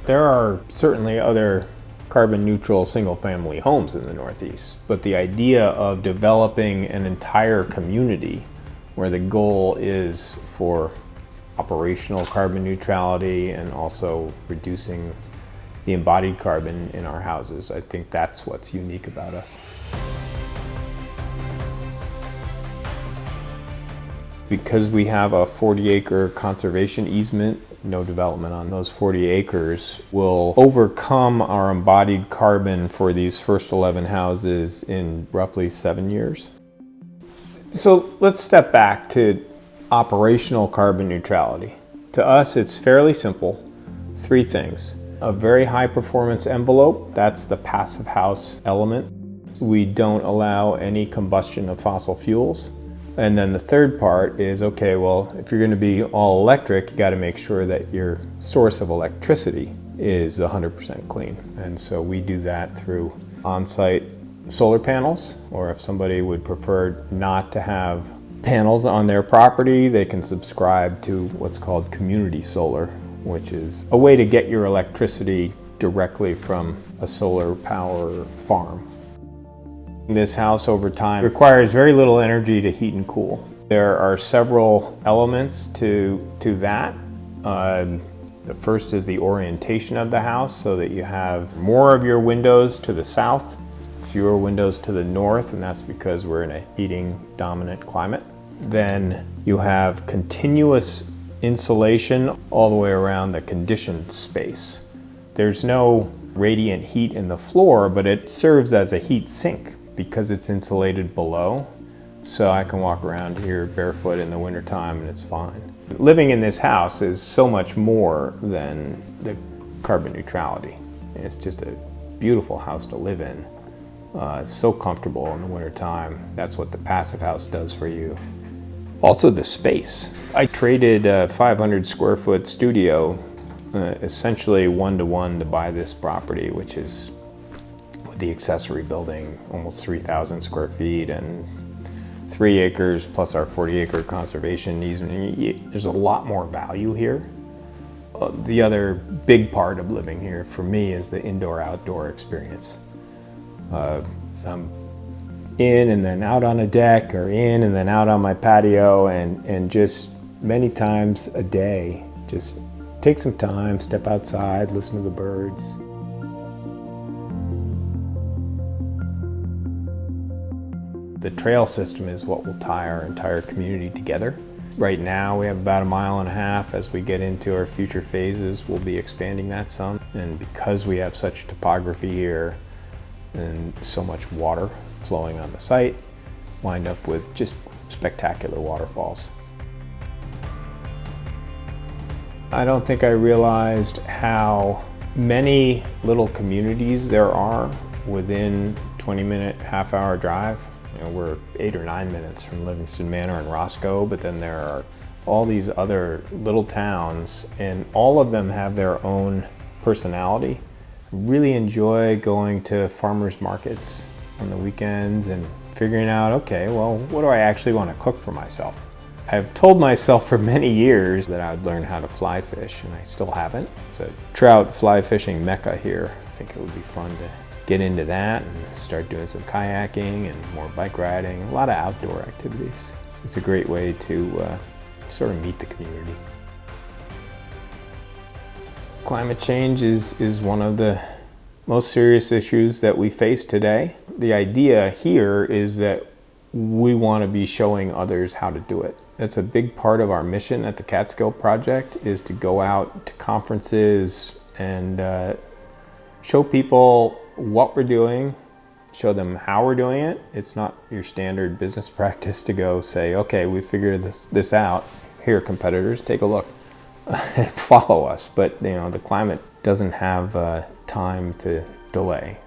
There are certainly other carbon neutral single family homes in the Northeast, but the idea of developing an entire community where the goal is for operational carbon neutrality and also reducing the embodied carbon in our houses, I think that's what's unique about us. Because we have a 40-acre conservation easement, no development on those 40 acres will overcome our embodied carbon for these first 11 houses in roughly 7 years. So let's step back to operational carbon neutrality. To us, it's fairly simple. 3 things. A very high performance envelope, that's the passive house element. We don't allow any combustion of fossil fuels. And then the third part is, okay, well, if you're going to be all electric, you got to make sure that your source of electricity is 100% clean. And so we do that through on-site solar panels, or if somebody would prefer not to have panels on their property, they can subscribe to what's called community solar, which is a way to get your electricity directly from a solar power farm. This house over time requires very little energy to heat and cool. There are several elements to that. The first is the orientation of the house, so that you have more of your windows to the south, fewer windows to the north, and that's because we're in a heating dominant climate. Then you have continuous insulation all the way around the conditioned space. There's no radiant heat in the floor, but it serves as a heat sink because it's insulated below. So I can walk around here barefoot in the wintertime and it's fine. Living in this house is so much more than the carbon neutrality. It's just a beautiful house to live in. It's so comfortable in the wintertime. That's what the passive house does for you. Also the space. I traded a 500 square foot studio, essentially 1-to-1 to buy this property, which is with the accessory building, almost 3,000 square feet and 3 acres plus our 40-acre conservation easement. There's a lot more value here. The other big part of living here for me is the indoor-outdoor experience. I'm in and then out on a deck, or in and then out on my patio, and just many times a day, just take some time, step outside, listen to the birds. The trail system is what will tie our entire community together. Right now we have about 1.5 miles. As we get into our future phases, we'll be expanding that some. And because we have such topography here and so much water flowing on the site, wind up with just spectacular waterfalls. I don't think I realized how many little communities there are within 20-minute, half-hour drive. You know, we're 8 or 9 minutes from Livingston Manor and Roscoe, but then there are all these other little towns, and all of them have their own personality. I really enjoy going to farmers markets on the weekends and figuring out, okay, well, what do I actually want to cook for myself? I've told myself for many years that I would learn how to fly fish, and I still haven't. It's a trout fly fishing mecca here. I think it would be fun to get into that and start doing some kayaking and more bike riding, a lot of outdoor activities. It's a great way to sort of meet the community. Climate change is one of the most serious issues that we face today. The idea here is that we want to be showing others how to do it. That's a big part of our mission at the Catskill Project, is to go out to conferences and show people what we're doing, show them how we're doing it. It's not your standard business practice to go say, okay, we figured this out. Here, competitors, take a look and follow us. But you know, the climate doesn't have time to delay.